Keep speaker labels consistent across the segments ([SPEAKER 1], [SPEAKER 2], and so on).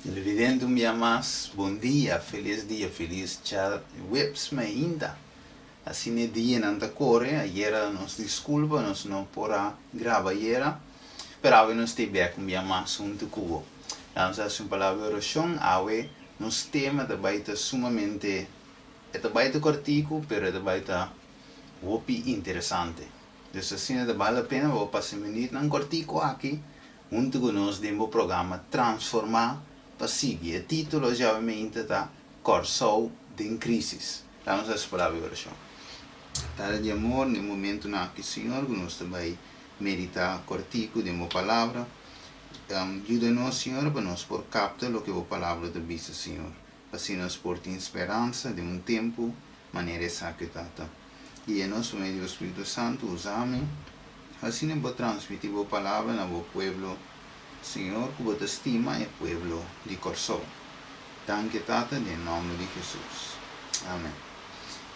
[SPEAKER 1] Televidente um dia mais, bom dia, feliz dia, webs me ainda. Assim é dia não tá corre, ayer nos desculpa, nós não porá grava ayer, esperava nós ter back um dia mais um de cubo. Vamos a uma palavra de oração, awe, nos tema da baita sumamente, é da baita cortico, pero é da baita wopi interessante. Então assim é da vale a pena, vou passar um minuto num cortico aqui, junto com nós dentro do programa Transformar. Pasigi, o título já está Corso de Crisis. Vamos a esperar a oração. Tarde de amor, no momento na que o Senhor, que nós também meditar cortico de uma palavra, ajuda-nos, Senhor, para nós por captar o que a palavra te diz, Senhor. Assim nós por ter esperança de um tempo, maneira exagerada. E nós, por meio do Espírito Santo, usamos, assim nós podemos transmitir a palavra no povo, Senhor, que você estima é o povo de Corso. Danke, Tata, em nome de Jesus. Amém.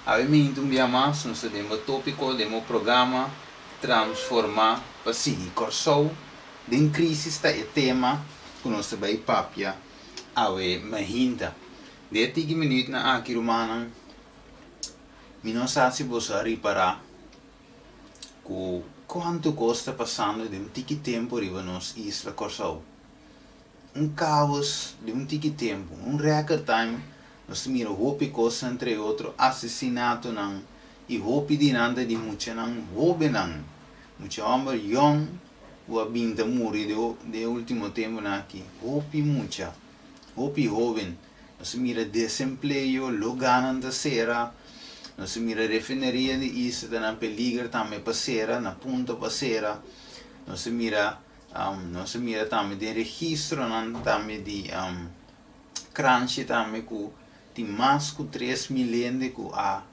[SPEAKER 1] Obviamente, um dia mais, nós temos o tópico do programa Transformar para seguir Corso. De crise está o tema que nós vamos papia a mahinta. De 10 minutos na aqui romana, não sei se você reparar que quanto custa passando de um tique tempo riba nos Isla Corso. Caos de um tique tempo, record time, nós mira hopi coisa entre outro, assassinato não, e hopi de nada de muita não, hopi não, muita homem young, o abinda muri de último tempo aqui, hopi muita, hopi jovem, nós mira desemprego, loganan da sera. Nós mira refineria de isso, na peligro também passera, na ponta passera. Nós mira também de registro, também de crunch também com de mais que 3 milhões que a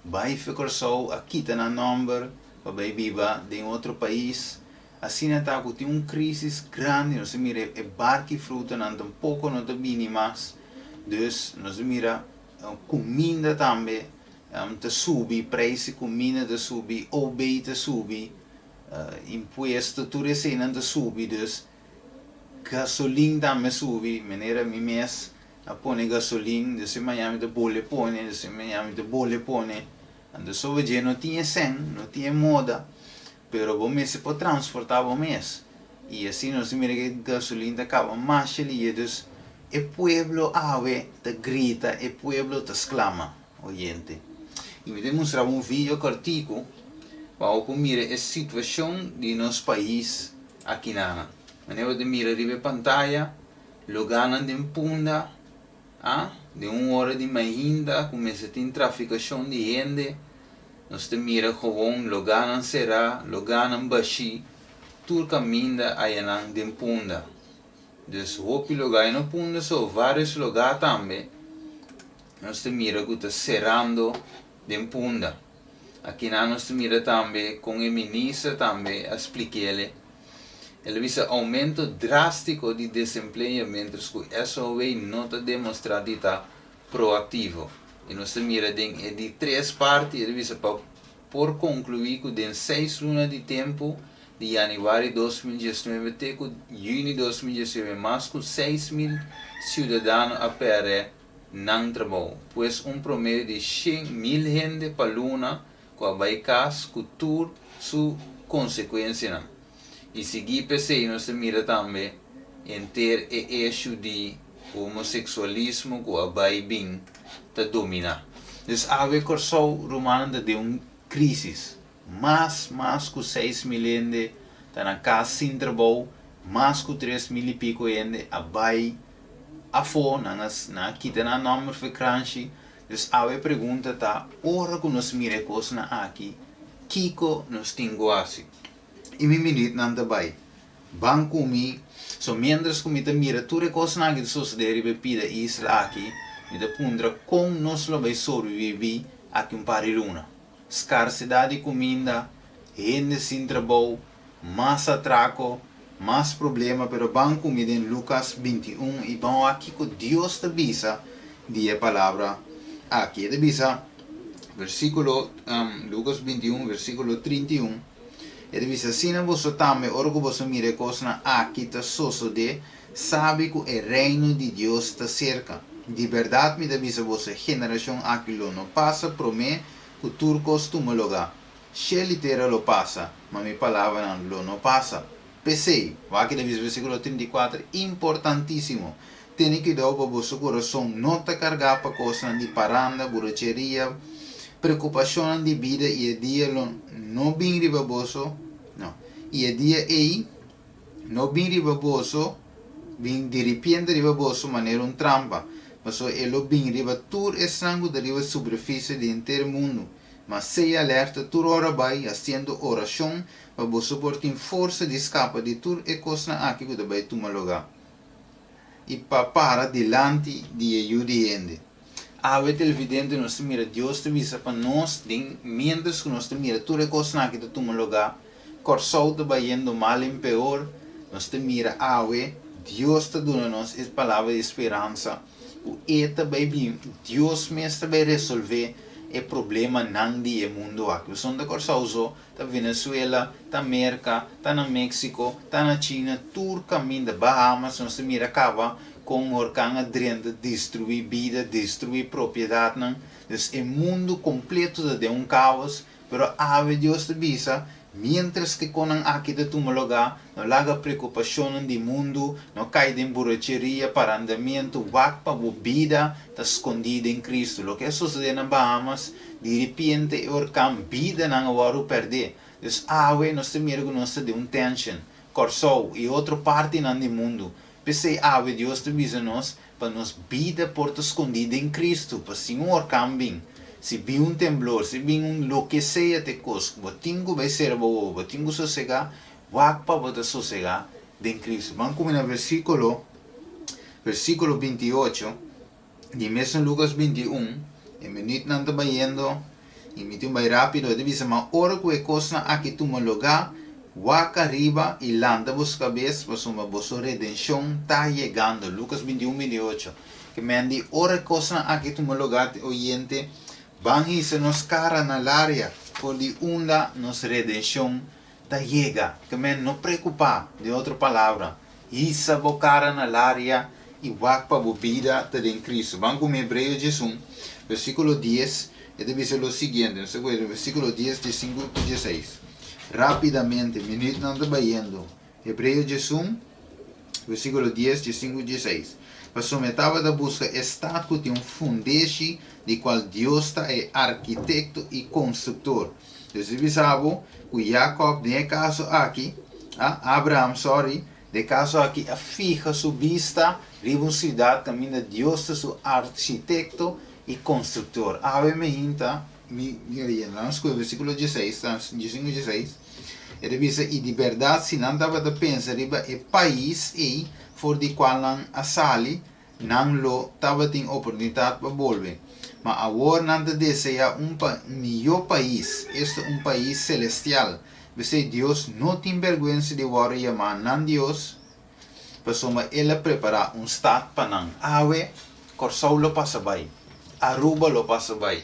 [SPEAKER 1] vai ficar só aqui tá na number para vai viva de outro país. Assim está com uma crise grande, nós mira é barco e fruta não tão pouco não tá bem mais. Então nós mira comida também te subi, preço de comida te subi, OB te subi, imposto, tudo isso te subi, dus gasolina também subi, maneira mi mês a pôr gasolina, dus Miami te bolhe pone, dus Miami te bolhe pone, and so veja não tinha sem, não tinha moda, pero bom mês se pode transportar bom mês, e assim nós mira que gasolina acaba mais ali, dus o pueblo ave te grita, o pueblo te exclama, oyente. E me demonstrava vídeo cortico para eu mira a situação de nosso país aqui na maneira de mira a pantalla, logana de punda, de hora de mainda, começa a ter traficação de gente, nós te mira gewoon logana será, logana baixi, tudo caminha aí de punda. Dus hopi lugar no punda, so vários lugares também, nós te mira que está cerrando de punda. Aqui nós mira também com o ministro também expliquei ele visa aumento drástico de desemprego, mientras que isso não está demonstrado que está proativo. E nós mira de 3 partes, ele visa por concluir que em 6 lunas de tempo de janeiro de 2019 até junho de 2019 mais de 6.000 cidadãos a perder não trabalho, pois promédio de 100.000 gente para luna com a baicas cultura sua consequência. E seguir PC nós mira também em ter o eixo de homossexualismo com a baibin te domina. Dus ave corso romana de crise, mais que 6 milhões está na casa sem trabalho, mais que 3 mil e pico gente a bai a fone na kita na número de crunchy, dus a pergunta tá ora que nós mire coisa na aqui, kiko nos tingo assim. E me minuto não tá bai. Banco mi, so mientras que me tá mira tudo coisa na que suceder e pida isla aqui, me tá pundra com nós lo vai sobreviver aqui pari luna. Escassidade de comida, gente sem trabalho, mais atraco, mais problema, pero banco me em Lucas 21 e vamos aqui que Deus te visa de a palavra aqui te visa versículo Lucas 21 versículo 31 e te visa assim você também ora que você mire coisa aqui te soso de sabe que o reino de Deus está cerca. De verdade, me avisa você, geração aquilo não passa, promete que tudo costuma lugar. Se literal lo passa, mas minha palavra não passa. PC, vai aqui no versículo 34, importantíssimo. Tem que dar para o seu coração, não te carregar para coisas de paranda, borracheria, preocupação de vida e o dia não bem ribaboso, não. E o dia aí, não bem ribaboso, bem de repente ribaboso, maneira trampa. Mas ele bem riba tudo é sangue da riba superfície do inteiro mundo. Mas seja alerta, toda hora vai, fazendo oração, para você ter força de escapar de tudo e coisa aqui que vai tomar lugar. E para delante de ajuda. A ver televidente, nós mira Deus te visa para nós, mientras que nós mira tudo e coisa aqui que tomar lugar, corsou te vai indo mal em pior, nós mira a ver, Deus te dá nos essa palavra de esperança. O eta vai vir, Deus mesmo vai resolver o problema não do mundo aqui. Os onde corsauso, da Venezuela, da América, da na México, da na China, todo caminho da Bahamas, nós mira acaba com o orcão adrendo, destruir vida, destruir propriedade, não? Então, o mundo completo de caos, pero a Deus te visa, mientras que conan aqui de tu lugar, não laga preocupação do mundo, não cai em borracheria, para andamento, para a vida, está escondida em Cristo. O que sucede na Bahamas, de repente, o orcão vida não vai perder. Então, nós temos que ter tension, corsou e outra parte do mundo. Pensei, Deus te visa nós, para nos vida porta escondida em Cristo, para se um orcão vem. Se vir temblor, se vir lo que seja te cosco, botingo vai ser bobo, botingo sossegar, wakpa bota sossegar em Cristo. Vamos começar no versículo 28, de mesmo Lucas 21, e menino não está vendo, e menino vai rápido, ele diz, mas ora que é coisa aqui toma lugar, waka arriba e landa vos cabeça, mas uma vossa redenção está chegando. Lucas 21, 28, que me diz, ora coisa aqui toma lugar, oyente, Bangi se nos cara na área, por de onda nos redenção da chega, que me não preocupa, de outra palavra, isa bo cara na área e wakpa bo vida em Cristo. Vamos com Hebreus 1, versículo 10, e deve ser o seguinte, versículo 10, de 5 a 16. Rapidamente, minuto não está vendo. Hebreus 1, versículo 10, de 5 a 16. Mas sometava da busca estado de fundeixe de qual Deus é arquiteto e construtor. Então, sabe que Jacob, de caso aqui, Abraham, de caso aqui, fija sua vista, riba uma cidade, também de Deus é seu arquiteto e construtor. Ave me hinta, vamos com o versículo 16, 15 e 16. Ele diz, e de verdade, se não dava de pensar, riba é país e for de qual não asali, não lo estava tem oportunidade para volver. Mas agora não deseja melhor país, este é país celestial. Você Deus não tem vergonha de agora chamar não Deus, mas ele prepara estado para não. Awe, Corsau lo passa bem, Aruba lo passa bem,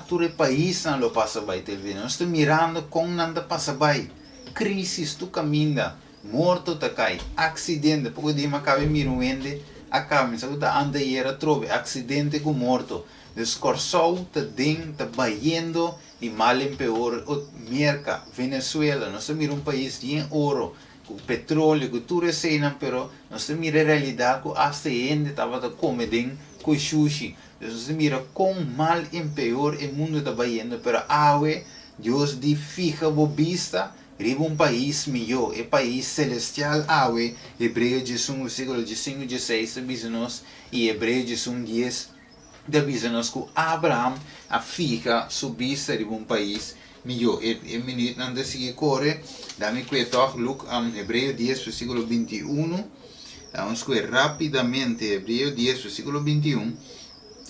[SPEAKER 1] todo país não lo passa bem, nós estamos mirando como não passa bem, crise, tu caminha, morto te cai, acidente, porque de macabe miruende, acaba, sabe, tá anda e era trove, acidente com morto, descorsou, te den, te bayendo, e mal em pior, merca, Venezuela, nós temos país de ouro, com petróleo, com tudo isso aí, pero nós temos a realidade que hasta ainda estava a comer com sushi, nós temos com mal em pior, o mundo está bayendo, pero awe, Deus de fija vista, riba país melhor, país celestial, awe, Hebreus 1, versículo 5 e 16, avisa-nos, e Hebreus 1, 10, avisa-nos que Abraham fija sua vista riba país melhor. E menino não decide correr, dá-me cuidado, Hebreus 10, versículo 21, vamos correr rapidamente, Hebreus 10, versículo 21,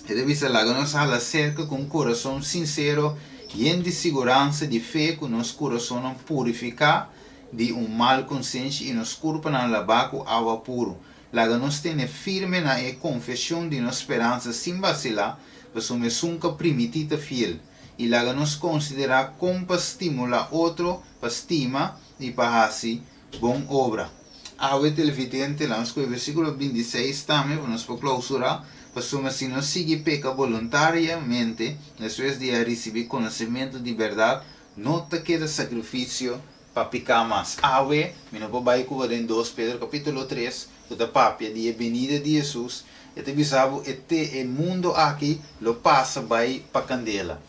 [SPEAKER 1] e avisa lá que nós fala cerca com coração sincero, e em de segurança de fé que nosso coração purificar de mal consciência e nos corpo não lavar com água puro. Lá nós temos firme na confissão de nossa esperança sem vacilar, pois somos nunca primitita fiel. E lá nós considerar como para estimular outro, para estima e para fazer boa obra. Awe televidente, lá no versículo 26 também, vamos para clausurar, para se não seguir peca voluntariamente, depois de receber conhecimento de verdade, não te queda sacrifício para picar mais. Awe, não vai cuidar em 2 Pedro capítulo 3, toda papia de venida de Jesus, e te bisabo, este mundo aqui, lo passa vai para candela.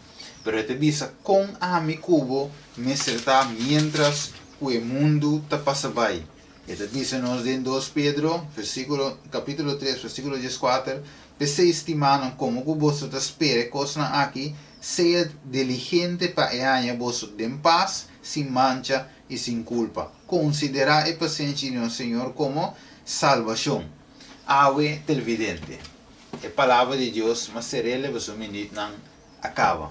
[SPEAKER 1] Pero te bisa com a mi cubo, me será mientras o mundo te passa vai. E te dice nos em 2 Pedro, capítulo 3, versículo 14, se estimam como que você te espere coisa aqui, seja diligente para ganhar você de paz, sem mancha e sem culpa. Considera a paciência do Senhor como salvação. Awe televidente. A palavra de Deus, mas serele você me não acaba.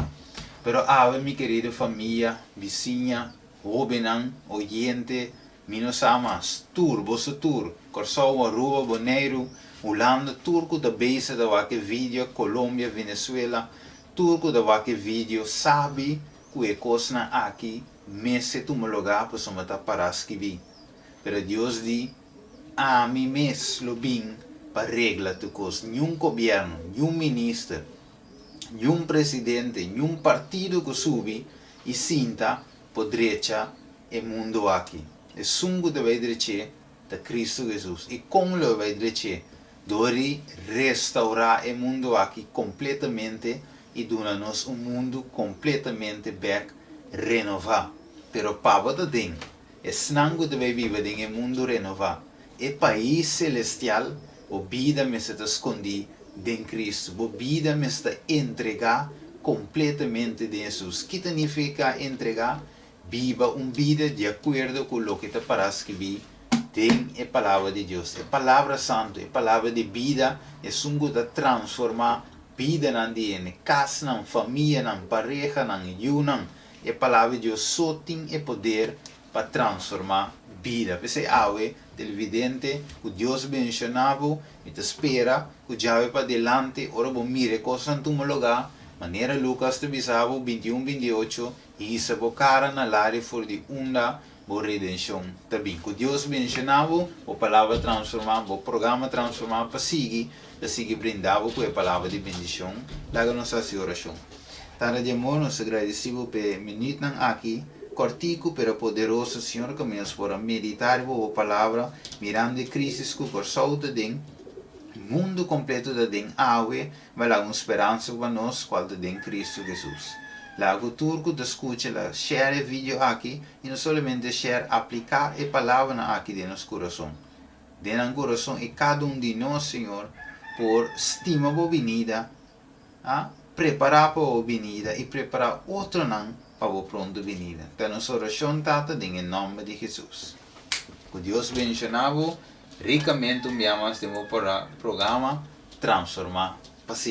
[SPEAKER 1] Pero awe, mi querida família, vizinha, joven, oyente, minos amas, vosso tour, Corsau, Aruba, Bonaire, Holanda, turco da base da waque vídeo, Colômbia, Venezuela, turco da waque vídeo, sabe que é coisa aqui, messe tu me lugar para somata para escrever. Pero Deus diz, a mim mes lo bem para regla tu coisa, nenhum governo, nenhum ministro, nenhum presidente, nenhum partido que sube e sinta por direita e mundo aqui. É sungo de vai direita de Cristo Jesus. E como lo vai direita? Dori restaurar o mundo aqui completamente e dar-nos mundo completamente back renovar. Pero pava da ding. É snango de vai viver em mundo renovar. É país celestial, o vida me se escondi em Cristo. A vida me está entregar completamente de Jesus. O que significa entregar? Viva vida de acordo com o que te parece que vi. Tem a palavra de Deus. A palavra santa, a palavra de vida, é sungo de transformar vida na DNA. Casa, na família, na pareja, na união. A palavra de Deus só tem o poder para transformar vida. Pensei, awe, televidente, que Deus mencionava, e te espera, que já vai para adelante, ora vou mire coisas em um lugar, maneira Lucas te bisavo 21-28, e isso é cara na área for de onda, boa redenção também. Que Deus mencionava, a palavra transformar, o programa transformar para seguir brindava com a palavra de bendição, lá nossa oração. Tara de amor, nós agradecemos por minuto aqui, cortico, pero poderoso, Senhor, que nós por meditar a palavra, mirando a crise que por solta den, mundo completo da den awe, vai lá uma esperança para nós, qual da den Cristo Jesus. Lago turco de escuta, la share o vídeo aqui, e não somente share, aplicar a palavra aqui de nosso coração. De nosso coração e cada de nós, Senhor, por estima a venida, preparar para a venida e preparar outro não para a pronta venida. Então, nossa oração tata em nome de Jesus. Que Deus bendicionava ricamente o meu programa Transformar